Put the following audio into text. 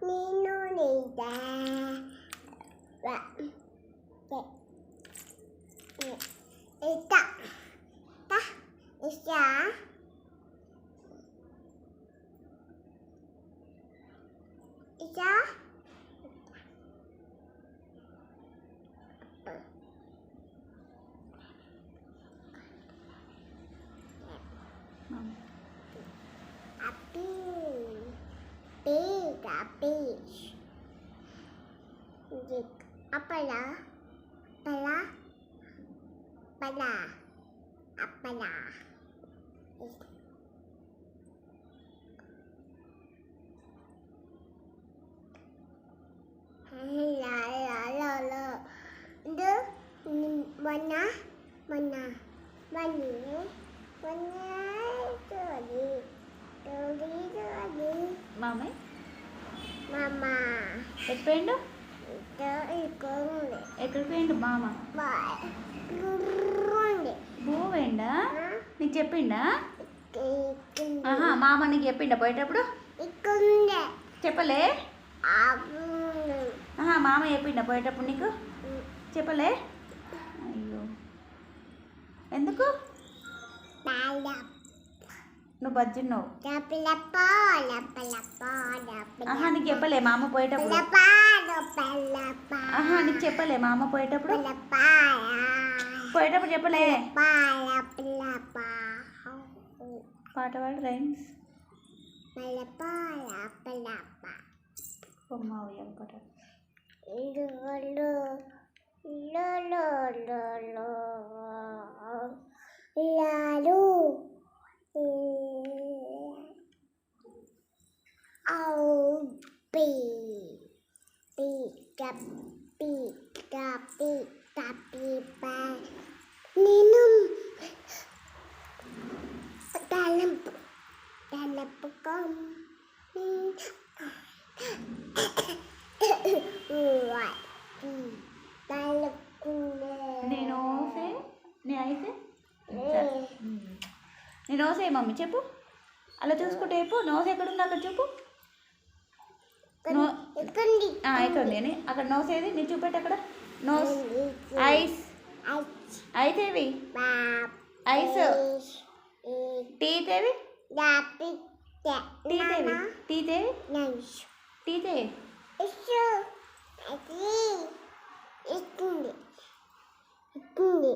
నేను నీదా ఇతా తా Isha Isha Fish. Apala. Pala. Pala. Apala. La la la la. The mana mana mani mana tadi tadi. Mama. Mama. ఎప్పుడైండు ఇక్కడే ఎక్కడికి పోయిండు మామ పోవేండా నీకు చెప్పిండా ఆహా మామ నీకు చెప్పిండా పోయేటప్పుడు చెప్పలే ఆహా మామ చెప్పిండా పోయేటప్పుడు నీకు చెప్పలే అయ్యో ఎందుకు నువ్వు బజ్జున్నావు ఆహా నీకు చెప్పలే మామ పోయేటప్పుడు ఆహా నీకు చెప్పలే మామ పోయేటప్పుడు పోయేటప్పుడు చెప్పలే పాట పాడు రైమ్స్ బొమ్మ పాట లాలు నేను తలపుకం నేను నోసే మమ్మీ చెప్పు అలా చూసుకుంటే చెప్పు నోస్ ఎక్కడుంది అక్కడ చూపు ఎక్కడుంది అని అక్కడ నోస్ ఏది నీ చూపెట్టు అక్కడ నోస్ ఐస్ ఐస్ ఏవి ఐస్ టీత్ ఏవి టీత్ ఏవి టీత్ ఏవి టీత్ ఏవి ఇస్తుంది